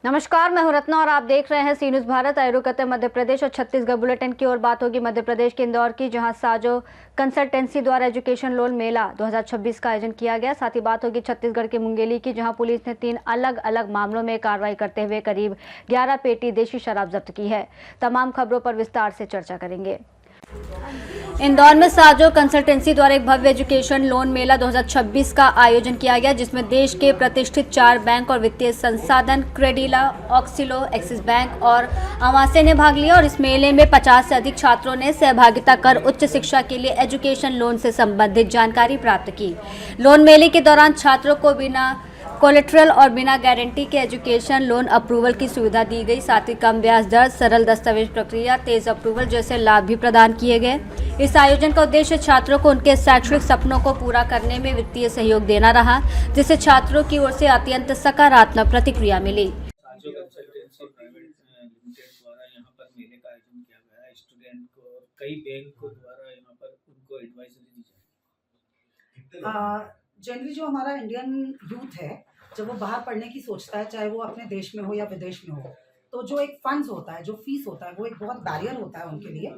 नमस्कार, मैं हूं रत्ना और आप देख रहे हैं सी न्यूज़ भारत। आए रुक मध्य प्रदेश और छत्तीसगढ़ बुलेटिन की ओर बात होगी मध्य प्रदेश के इंदौर की, जहां साजो कंसल्टेंसी द्वारा एजुकेशन लोन मेला 2026 का आयोजन किया गया। साथ ही बात होगी छत्तीसगढ़ के मुंगेली की, जहां पुलिस ने 3 अलग अलग मामलों में कार्रवाई करते हुए करीब 11 पेटी देशी शराब जब्त की है। तमाम खबरों पर विस्तार से चर्चा करेंगे। इंदौर में साजो कंसल्टेंसी द्वारा एक भव्य एजुकेशन लोन मेला 2026 का आयोजन किया गया, जिसमें देश के प्रतिष्ठित 4 बैंक और वित्तीय संसाधन क्रेडिला, ऑक्सिलो, एक्सिस बैंक और आवासे ने भाग लिया। और इस मेले में 50 से अधिक छात्रों ने सहभागिता कर उच्च शिक्षा के लिए एजुकेशन लोन से संबंधित जानकारी प्राप्त की। लोन मेले के दौरान छात्रों को बिना कोलेट्रल और बिना गारंटी के एजुकेशन लोन अप्रूवल की सुविधा दी गई। साथ ही कम ब्याज दर, सरल दस्तावेज प्रक्रिया, तेज अप्रूवल जैसे लाभ भी प्रदान किए गए। इस आयोजन का उद्देश्य छात्रों को उनके शैक्षणिक सपनों को पूरा करने में वित्तीय सहयोग देना रहा, जिससे छात्रों की ओर से अत्यंत सकारात्मक प्रतिक्रिया मिली। साजो कंसल्टेंसी प्राइवेट लिमिटेड द्वारा यहाँ पर मेले का आयोजन किया गया है। स्टूडेंट को कई बैंक को द्वारा यहाँ पर उनको एडवाइजरी दी जाए। जनरली जो हमारा इंडियन यूथ है, जब वो बाहर पढ़ने की सोचता है, चाहे वो अपने देश में हो या विदेश में हो, तो जो एक फंड्स होता है, जो फीस होता है, वो एक बहुत बैरियर होता है उनके लिए।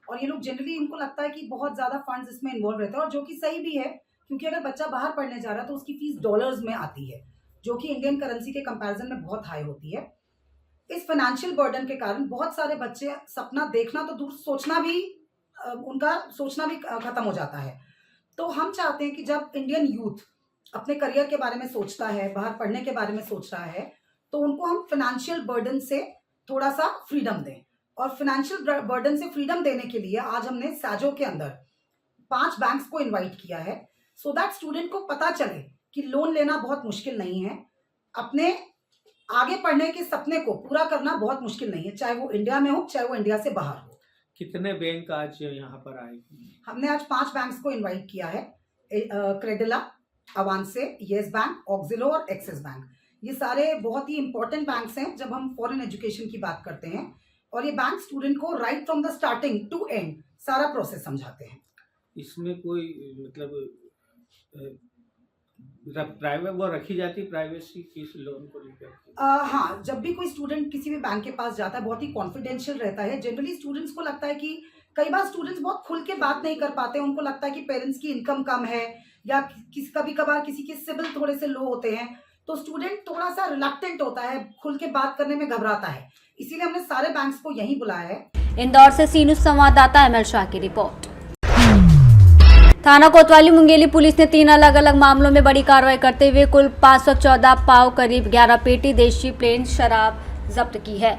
और ये लोग जनरली, इनको लगता है कि बहुत ज़्यादा फंड्स इसमें इन्वॉल्व रहते हैं, और जो कि सही भी है, क्योंकि अगर बच्चा बाहर पढ़ने जा रहा है तो उसकी फीस डॉलर्स में आती है, जो कि इंडियन करेंसी के कंपैरिजन में बहुत हाई होती है। इस फाइनेंशियल बर्डन के कारण बहुत सारे बच्चे सपना देखना तो दूर, सोचना भी उनका सोचना भी खत्म हो जाता है। तो हम चाहते हैं कि जब इंडियन यूथ अपने करियर के बारे में सोचता है, बाहर पढ़ने के बारे में सोच रहा है, तो उनको हम फाइनेंशियल बर्डन से थोड़ा सा फ्रीडम दें। और फाइनेंशियल बर्डन से फ्रीडम देने के लिए आज हमने साजो के अंदर 5 बैंक्स को इनवाइट किया है, सो दैट स्टूडेंट को पता चले कि लोन लेना बहुत मुश्किल नहीं है, अपने आगे पढ़ने के सपने को पूरा करना बहुत मुश्किल नहीं है, चाहे वो इंडिया में हो, चाहे वो इंडिया से बाहर हो। कितने बैंक आज यहाँ पर आए? हमने आज 5 बैंक्स को इन्वाइट किया है, क्रेडिला, अवांसे, येस बैंक, ऑक्सिलो और एक्सिस बैंक। ये सारे बहुत ही इंपॉर्टेंट बैंक्स हैं जब हम फॉरेन एजुकेशन की बात करते हैं, और ये बैंक स्टूडेंट को right from the starting to end सारा प्रोसेस समझाते हैं। इसमें कोई मतलब प्राइवेट वो रखी जाती प्राइवेसी किस लोन को लेकर? हाँ, जब भी कोई स्टूडेंट किसी भी बैंक के पास जाता है, बहुत ही कॉन्फिडेंशियल रहता है। जनरली स्टूडेंट्स को लगता है कि कई बार स्टूडेंट्स बहुत खुल के बात नहीं कर पाते, उनको लगता है कि पेरेंट्स की इनकम कम है, या कभी कभार किसी के सिबिल थोड़े से लो होते हैं, तो स्टूडेंट थोड़ा सा रिलक्टेंट होता है, खुल के बात करने में घबराता है। इसीलिए हमने सारे बैंक्स को यहीं बुलाया है। इंदौर से सी न्यूज़ संवाददाता एमएल शाह की रिपोर्ट। थाना कोतवाली मुंगेली पुलिस ने 3 अलग अलग मामलों में बड़ी कार्रवाई करते हुए कुल 514 पाव करीब 11 पेटी देशी प्लेन शराब जब्त की है।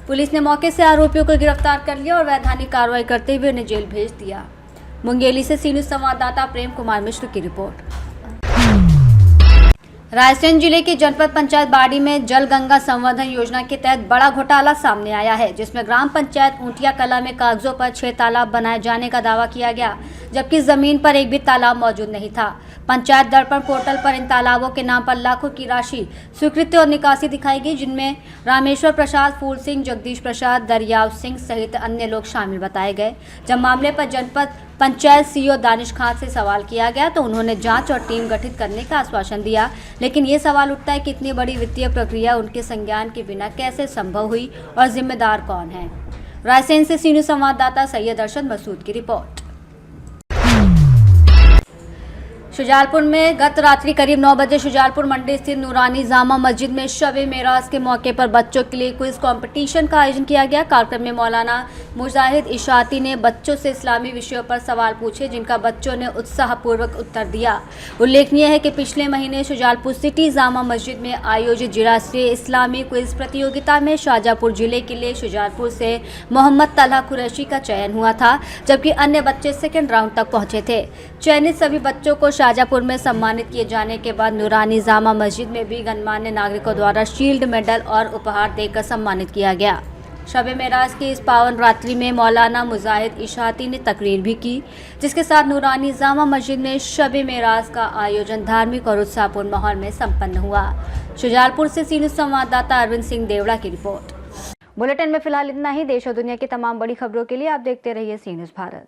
पुलिस ने मौके से आरोपियों को गिरफ्तार कर लिया और वैधानिक कार्रवाई करते हुए उन्हें जेल भेज दिया। मुंगेली से सी न्यूज़ संवाददाता प्रेम कुमार मिश्र की रिपोर्ट। रायसेन जिले की जनपद पंचायत बाड़ी में जल गंगा संवर्धन योजना के तहत बड़ा घोटाला सामने आया है, जिसमें ग्राम पंचायत ऊंटिया कला में कागजों पर 6 तालाब बनाए जाने का दावा किया गया, जबकि जमीन पर एक भी तालाब मौजूद नहीं था। पंचायत दर्पण पोर्टल पर इन तालाबों के नाम पर लाखों की राशि स्वीकृति और निकासी दिखाई गई, जिनमें रामेश्वर प्रसाद, फूल सिंह, जगदीश प्रसाद, दरियाव सिंह सहित अन्य लोग शामिल बताए गए। जब मामले पर जनपद पंचायत सीईओ दानिश खान से सवाल किया गया तो उन्होंने जांच और टीम गठित करने का आश्वासन दिया, लेकिन ये सवाल उठता है कि इतनी बड़ी वित्तीय प्रक्रिया उनके संज्ञान के बिना कैसे संभव हुई और जिम्मेदार कौन है। रायसेन से सी न्यूज़ संवाददाता सैयद अरशद मसूद की रिपोर्ट। शुजालपुर में गत रात्रि करीब 9 बजे शुजालपुर मंडी स्थित नूरानी जामा मस्जिद में शब-ए मेराज के मौके पर बच्चों के लिए क्विज कंपटीशन का आयोजन किया गया। कार्यक्रम में मौलाना मुजाहिद इशाती ने बच्चों से इस्लामी विषयों पर सवाल पूछे, जिनका बच्चों ने उत्साहपूर्वक उत्तर दिया। उल्लेखनीय है कि पिछले महीने शुजालपुर सिटी जामा मस्जिद में आयोजित जिला स्तरीय इस्लामी क्विज प्रतियोगिता में शाहजहाँपुर जिले के लिए शुजालपुर से मोहम्मद तलहा कुरैशी का चयन हुआ था, जबकि अन्य बच्चे सेकेंड राउंड तक पहुंचे थे। चयनित सभी बच्चों को शाहजहाँपुर में सम्मानित किए जाने के बाद नूरानी जामा मस्जिद में भी गणमान्य नागरिकों द्वारा शील्ड, मेडल और उपहार देकर सम्मानित किया गया। शब-ए मेराज की इस पावन रात्रि में मौलाना मुजाहिद इशाती ने तकरीर भी की, जिसके साथ नूरानी जामा मस्जिद में शब-ए मेराज का आयोजन धार्मिक और उत्साहपूर्ण माहौल में संपन्न हुआ। शुजालपुर से सी न्यूज़ संवाददाता अरविंद सिंह देवड़ा की रिपोर्ट। बुलेटिन में फिलहाल इतना ही। देश और दुनिया की तमाम बड़ी खबरों के लिए आप देखते रहिए सी न्यूज़ भारत।